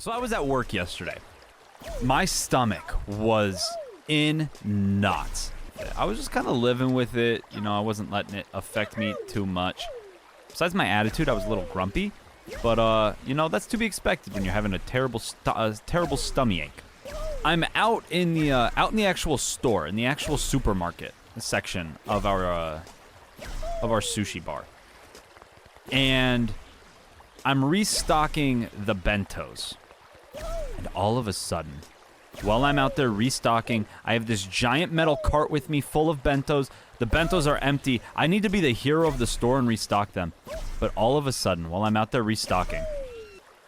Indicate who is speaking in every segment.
Speaker 1: So I was at work yesterday. My stomach was in knots. I was just kind of living with it. You know, I wasn't letting it affect me too much. Besides my attitude, I was a little grumpy. But, you know, that's to be expected when you're having a terrible stomach ache. I'm out in the actual store, in the actual supermarket section of our sushi bar. And I'm restocking the bentos. And all of a sudden, while I'm out there restocking, I have this giant metal cart with me full of bentos. The bentos are empty. I need to be the hero of the store and restock them. But all of a sudden, while I'm out there restocking,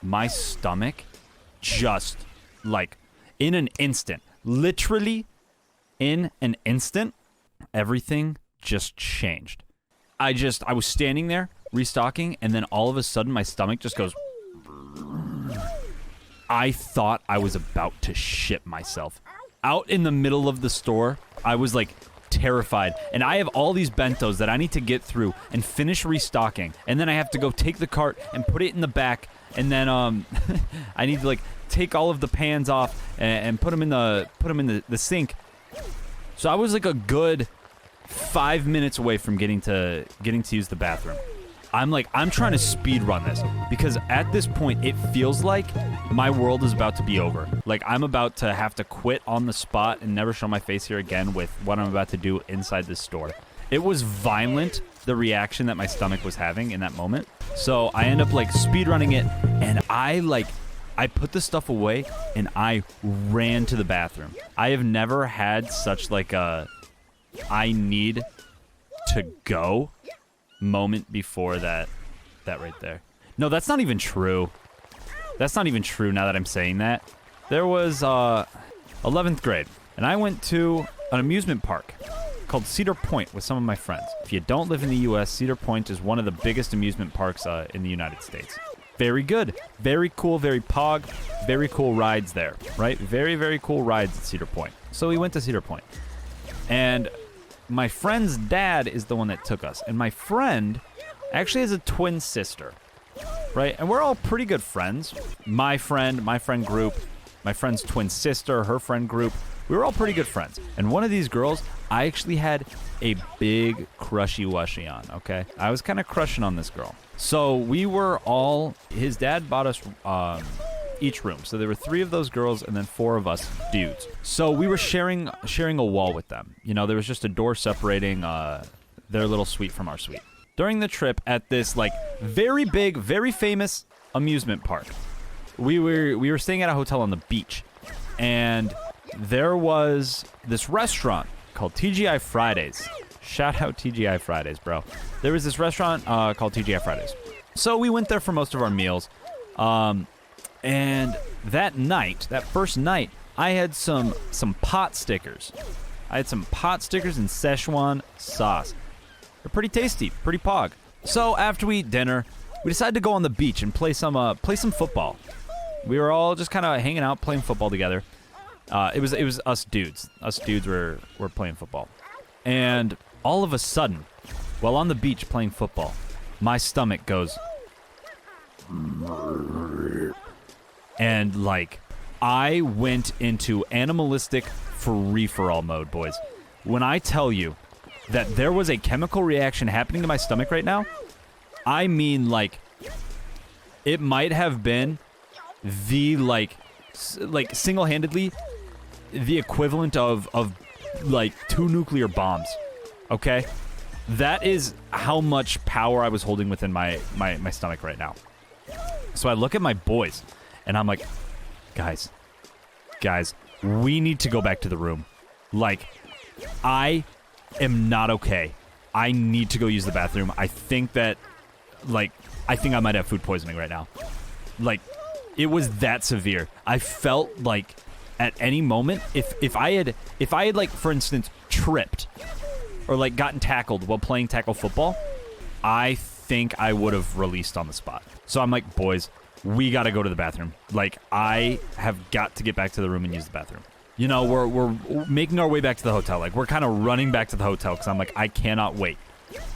Speaker 1: my stomach just, like, in an instant, literally in an instant, everything just changed. I was standing there restocking, and then all of a sudden my stomach just goes. I thought I was about to shit myself. Out in the middle of the store, I was like terrified. And I have all these bentos that I need to get through and finish restocking. And then I have to go take the cart and put it in the back. And then I need to like take all of the pans off and put them in the sink. So I was like a good 5 minutes away from getting to use the bathroom. I'm trying to speed run this because at this point it feels like my world is about to be over. Like I'm about to have to quit on the spot and never show my face here again with what I'm about to do inside this store. It was violent, the reaction that my stomach was having in that moment. So I end up like speed running it, and I put the stuff away and I ran to the bathroom. I have never had such like a I need to go moment before that right there. No, that's not even true. That's not even true now that I'm saying that. There was 11th grade, and I went to an amusement park called Cedar Point with some of my friends. If you don't live in the U.S., Cedar Point is one of the biggest amusement parks in the United States. Very good. Very cool, very pog. Very cool rides there, right? Very, very cool rides at Cedar Point. So we went to Cedar Point. And my friend's dad is the one that took us. And my friend actually has a twin sister, right? And we're all pretty good friends. My friend group, my friend's twin sister, her friend group. We were all pretty good friends. And one of these girls, I actually had a big crushy-wushy on, okay? I was kind of crushing on this girl. So we were all, his dad bought us each room. So there were 3 of those girls and then 4 of us dudes. So we were sharing a wall with them. You know, there was just a door separating their little suite from our suite. During the trip at this like very big, very famous amusement park, we were staying at a hotel on the beach, and there was this restaurant called TGI Fridays. Shout out TGI Fridays, bro. There was this restaurant called TGI Fridays. So we went there for most of our meals. And that night, that first night, I had some pot stickers. I had some pot stickers and Szechuan sauce. They're pretty tasty, pretty pog. So after we eat dinner, we decided to go on the beach and play some football. We were all just kind of hanging out, playing football together. It was us dudes. Us dudes were playing football. And all of a sudden, while on the beach playing football, my stomach goes. And, like, I went into animalistic free-for-all mode, boys. When I tell you that there was a chemical reaction happening to my stomach right now, I mean, like, it might have been the, like single-handedly the equivalent of like 2 nuclear bombs, okay? That is how much power I was holding within my stomach right now. So I look at my boys, and I'm like, guys, we need to go back to the room. Like, I am not okay. I need to go use the bathroom. I think I might have food poisoning right now. Like, it was that severe. I felt like at any moment, if I had like, for instance, tripped or like gotten tackled while playing tackle football, I think I would have released on the spot. So I'm like, boys, we got to go to the bathroom. Like, I have got to get back to the room and use the bathroom. You know, we're making our way back to the hotel. Like, we're kind of running back to the hotel because I'm like, I cannot wait.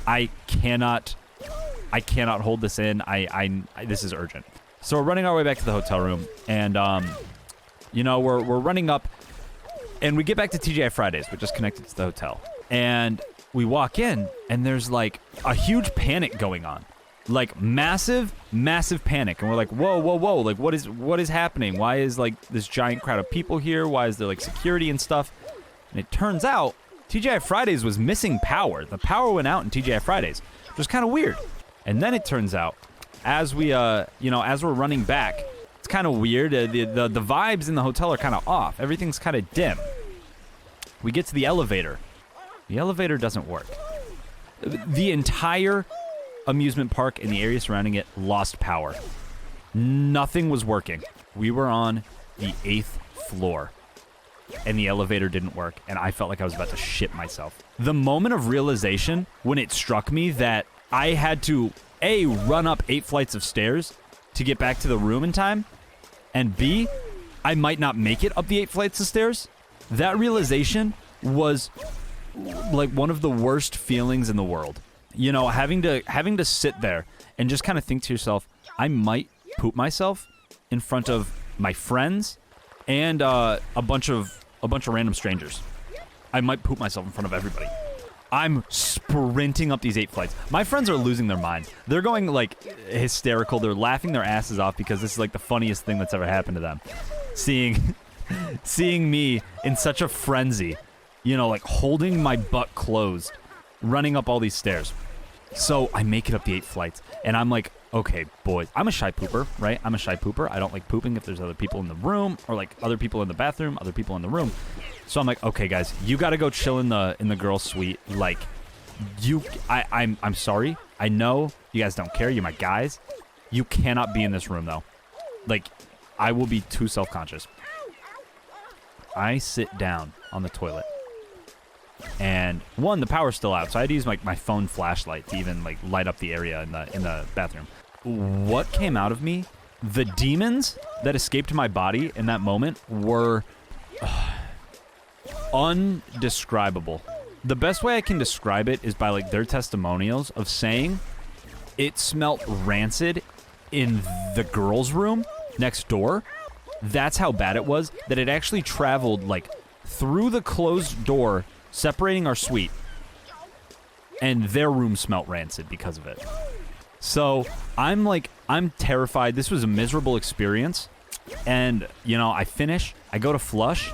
Speaker 1: I cannot hold this in. This is urgent. So we're running our way back to the hotel room, and you know, we're running up, and we get back to TGI Fridays, which is connected to the hotel. And we walk in, and there's like a huge panic going on. Like massive panic. And we're like, whoa, like what is happening? Why is like this giant crowd of people here? Why is there like security and stuff? And it turns out TGI Fridays was missing power. The power went out in TGI Fridays, which was kind of weird. And then it turns out, as we as we're running back, it's kind of weird. The vibes in the hotel are kind of off. Everything's kind of dim. We get to the elevator. The elevator doesn't work. The entire amusement park and the area surrounding it lost power. Nothing was working. We were on the 8th floor, and the elevator didn't work, and I felt like I was about to shit myself. The moment of realization when it struck me that I had to, A, run up 8 flights of stairs to get back to the room in time, and B, I might not make it up the 8 flights of stairs, that realization was like one of the worst feelings in the world. You know, having to sit there and just kind of think to yourself, I might poop myself in front of my friends and a bunch of random strangers. I might poop myself in front of everybody. I'm sprinting up these 8 flights. My friends are losing their minds. They're going like hysterical. They're laughing their asses off because this is like the funniest thing that's ever happened to them. Seeing me in such a frenzy, you know, like holding my butt closed, running up all these stairs. So I make it up the 8 flights, and I'm like, okay, boys, I'm a shy pooper, right? I'm a shy pooper. I don't like pooping if there's other people in the room, or like other people in the bathroom, other people in the room. So I'm like, okay, guys, you got to go chill in the girls' suite. Like, I'm sorry. I know you guys don't care. You're my guys. You cannot be in this room though. Like, I will be too self-conscious. I sit down on the toilet. And one, the power's still out, so I had to use my phone flashlight to even like light up the area in the bathroom. What came out of me, the demons that escaped my body in that moment were undescribable. The best way I can describe it is by like their testimonials of saying it smelt rancid in the girls' room next door. That's how bad it was, that it actually traveled like through the closed door separating our suite, and their room smelt rancid because of it. So I'm terrified. This was a miserable experience, and you know, I go to flush,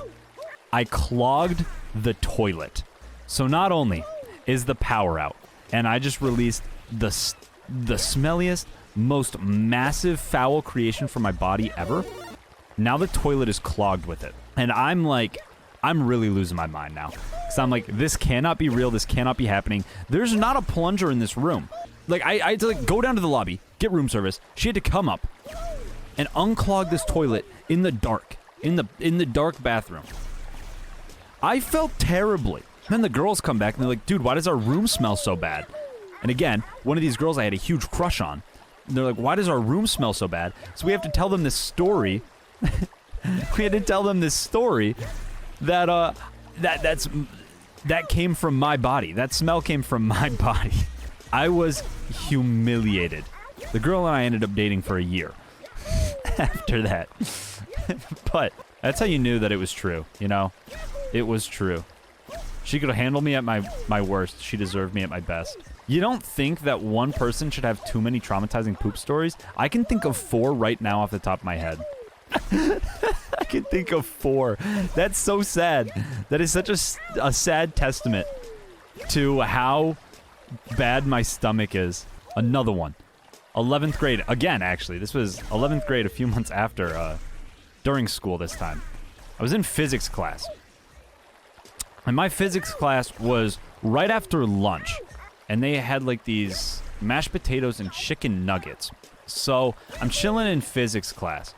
Speaker 1: I clogged the toilet. So not only is the power out, and I just released the smelliest, most massive foul creation from my body ever, now the toilet is clogged with it, and I'm really losing my mind now. Because I'm like, this cannot be real. This cannot be happening. There's not a plunger in this room. Like, I had to like go down to the lobby, get room service. She had to come up and unclog this toilet in the dark, in the dark bathroom. I felt terribly. Then the girls come back and they're like, dude, why does our room smell so bad? And again, one of these girls I had a huge crush on. They're like, why does our room smell so bad? So we have to tell them this story. We had to tell them this story that that came from my body. That smell came from my body. I was humiliated. The girl and I ended up dating for a year after that. But that's how you knew that it was true, you know? It was true. She could handle me at my worst. She deserved me at my best. You don't think that one person should have too many traumatizing poop stories? I can think of 4 right now off the top of my head. I can think of 4. That's so sad. That is such a sad testament to how bad my stomach is. Another one. 11th grade. Again, actually. This was 11th grade a few months after, during school this time. I was in physics class. And my physics class was right after lunch. And they had like these mashed potatoes and chicken nuggets. So I'm chilling in physics class.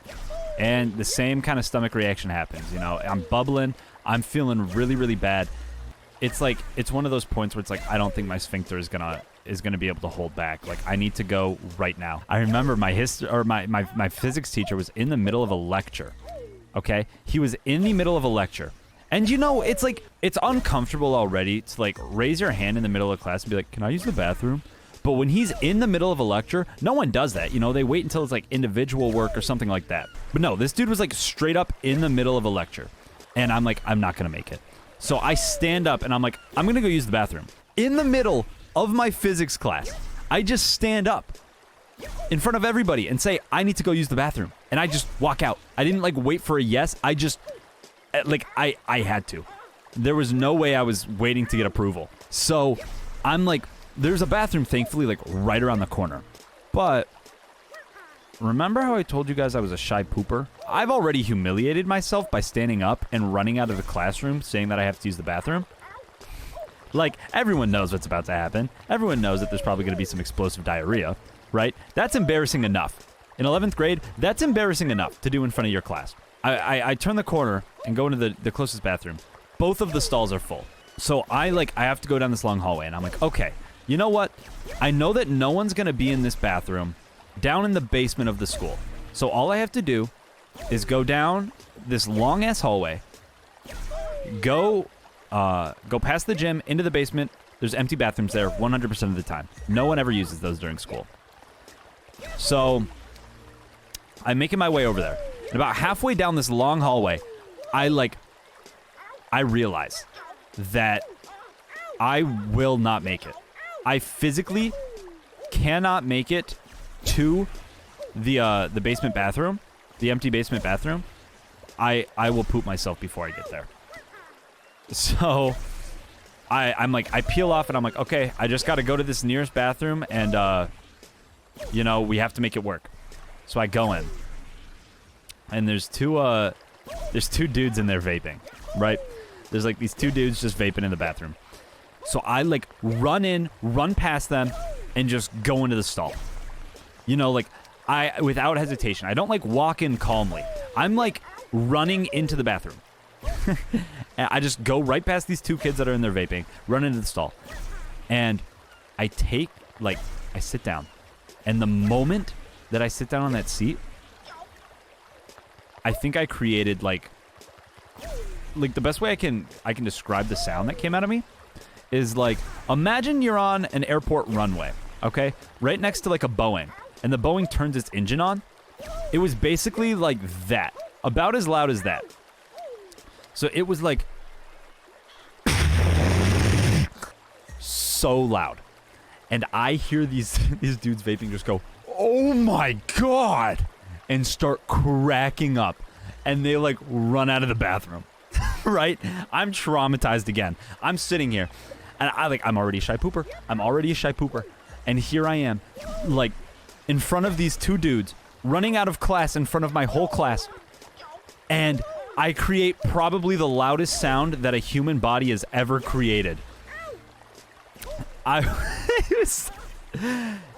Speaker 1: And the same kind of stomach reaction happens, you know. I'm bubbling. I'm feeling really, really bad. It's like, it's one of those points where it's like, I don't think my sphincter is gonna be able to hold back. Like, I need to go right now. I remember my physics teacher was in the middle of a lecture. Okay? He was in the middle of a lecture. And you know, it's like, it's uncomfortable already to like raise your hand in the middle of class and be like, can I use the bathroom? But when he's in the middle of a lecture, no one does that. You know, they wait until it's like individual work or something like that. But no, this dude was like straight up in the middle of a lecture. And I'm like, I'm not going to make it. So I stand up and I'm like, I'm going to go use the bathroom. In the middle of my physics class, I just stand up in front of everybody and say, I need to go use the bathroom. And I just walk out. I didn't like wait for a yes. I just, like, I had to. There was no way I was waiting to get approval. So I'm like, there's a bathroom, thankfully, like right around the corner. But remember how I told you guys I was a shy pooper? I've already humiliated myself by standing up and running out of the classroom saying that I have to use the bathroom. Like, everyone knows what's about to happen. Everyone knows that there's probably going to be some explosive diarrhea, right? That's embarrassing enough. In 11th grade, that's embarrassing enough to do in front of your class. I turn the corner and go into the closest bathroom. Both of the stalls are full. So I have to go down this long hallway, and I'm like, okay, you know what? I know that no one's going to be in this bathroom down in the basement of the school. So all I have to do is go down this long-ass hallway, go past the gym, into the basement. There's empty bathrooms there 100% of the time. No one ever uses those during school. So I'm making my way over there. And about halfway down this long hallway, I realize that I will not make it. I physically cannot make it to the basement bathroom, the empty basement bathroom. I will poop myself before I get there. So I'm like, I peel off and I'm like, okay, I just got to go to this nearest bathroom and, you know, we have to make it work. So I go in and there's two dudes in there vaping, right? There's like these two dudes just vaping in the bathroom. So I like run past them and just go into the stall. You know, like without hesitation. I don't like walk in calmly. I'm like running into the bathroom. And I just go right past these two kids that are in there vaping, run into the stall. And I sit down. And the moment that I sit down on that seat, I think I created like the best way I can describe the sound that came out of me is like, imagine you're on an airport runway, okay? Right next to like a Boeing, and the Boeing turns its engine on. It was basically like that, about as loud as that. So it was like so loud. And I hear these dudes vaping just go, oh my God, and start cracking up. And they like run out of the bathroom, right? I'm traumatized again. I'm sitting here and I'm already a shy pooper. And here I am, like in front of these two dudes, running out of class in front of my whole class. And I create probably the loudest sound that a human body has ever created. It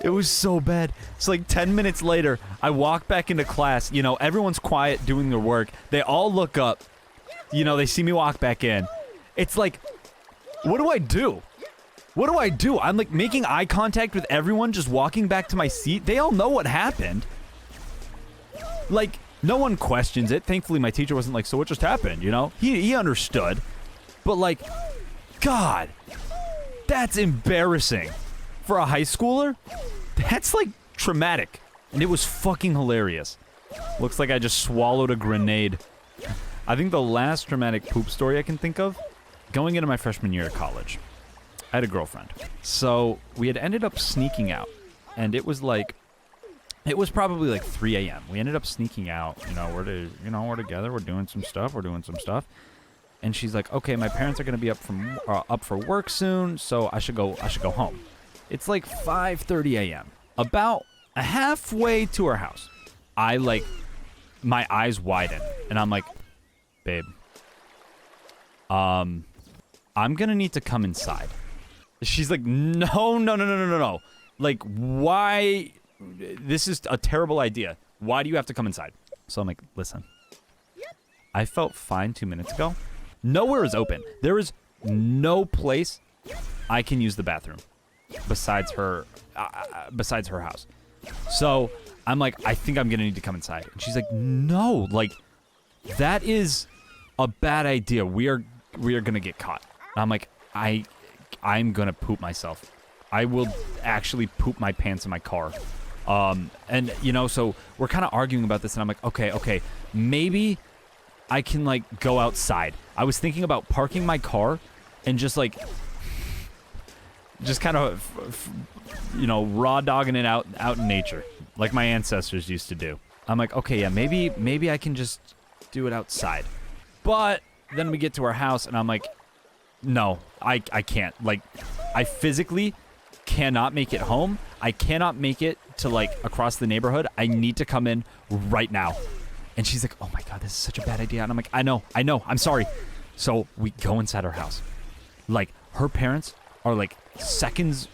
Speaker 1: was so bad. It's like 10 minutes later, I walk back into class. You know, everyone's quiet doing their work. They all look up. You know, they see me walk back in. It's like, what do I do? What do I do? I'm like making eye contact with everyone, just walking back to my seat. They all know what happened. Like, no one questions it. Thankfully, my teacher wasn't like, so what just happened? You know, he understood. But like, God, that's embarrassing. For a high schooler, that's like traumatic. And it was fucking hilarious. Looks like I just swallowed a grenade. I think the last traumatic poop story I can think of, going into my freshman year of college, I had a girlfriend. So we had ended up sneaking out. And it was probably like 3 a.m. We ended up sneaking out. We're together. We're doing some stuff. And she's like, okay, my parents are going to be up for work soon, so I should go home. It's like 5:30 a.m. About halfway to her house. My eyes widen, and I'm like, babe, I'm gonna need to come inside. She's like, no. Like, why? This is a terrible idea. Why do you have to come inside? So I'm like, listen, I felt fine 2 minutes ago. Nowhere is open. There is no place I can use the bathroom besides her house. So I'm like, I think I'm gonna need to come inside. And she's like, no, like that is a bad idea. We are gonna get caught. And I'm like, I'm gonna poop myself I will actually poop my pants in my car. And, you know, so we're kind of arguing about this, and I'm like, okay, maybe I can, like, go outside. I was thinking about parking my car and just, like, just kind of, you know, raw dogging it out in nature, like my ancestors used to do. I'm like, okay, yeah, maybe I can just do it outside. But then we get to our house, and I'm like, no, I can't. Like, I physically cannot make it home. I cannot make it to, like, across the neighborhood. I need to come in right now. And she's like, oh my God, this is such a bad idea. And I'm like, I know, I'm sorry. So we go inside her house. Like, her parents are, like,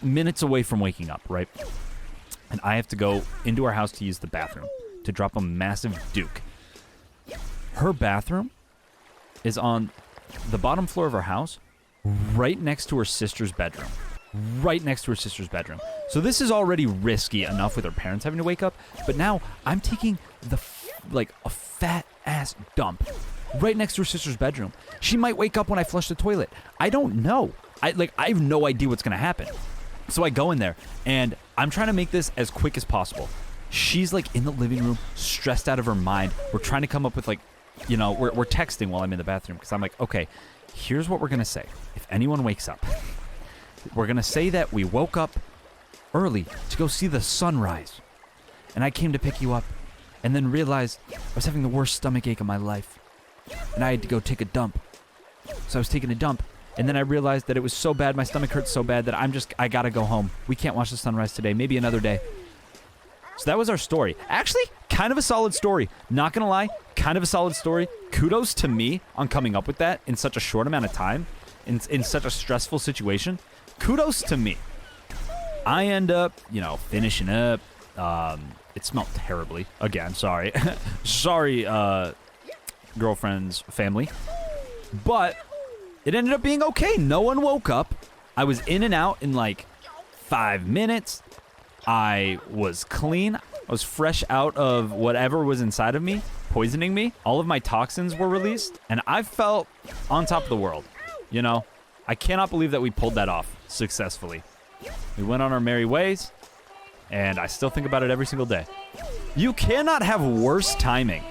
Speaker 1: minutes away from waking up, right? And I have to go into our house to use the bathroom to drop a massive duke. Her bathroom is on the bottom floor of her house, right next to her sister's bedroom. Right next to her sister's bedroom. So this is already risky enough with her parents having to wake up, but now I'm taking a fat ass dump right next to her sister's bedroom. She might wake up when I flush the toilet. I don't know. I have no idea what's gonna happen. So I go in there, and I'm trying to make this as quick as possible. She's, like, in the living room, stressed out of her mind. We're trying to come up with, like, you know, we're texting while I'm in the bathroom, because I'm like, okay, here's what we're gonna say. If anyone wakes up, we're gonna say that we woke up early to go see the sunrise, and I came to pick you up, and then realized I was having the worst stomach ache of my life, and I had to go take a dump. So I was taking a dump, and then I realized that it was so bad, my stomach hurt so bad that I gotta go home. We can't watch the sunrise today, maybe another day. So that was our story. Actually, kind of a solid story. Not gonna lie, kind of a solid story. Kudos to me on coming up with that in such a short amount of time, in such a stressful situation. Kudos to me. I end up, you know, finishing up. It smelled terribly. Again, sorry. Sorry, girlfriend's family. But it ended up being okay. No one woke up. I was in and out in like 5 minutes. I was clean. I was fresh out of whatever was inside of me, poisoning me. All of my toxins were released, and I felt on top of the world. You know, I cannot believe that we pulled that off successfully. We went on our merry ways, and I still think about it every single day. You cannot have worse timing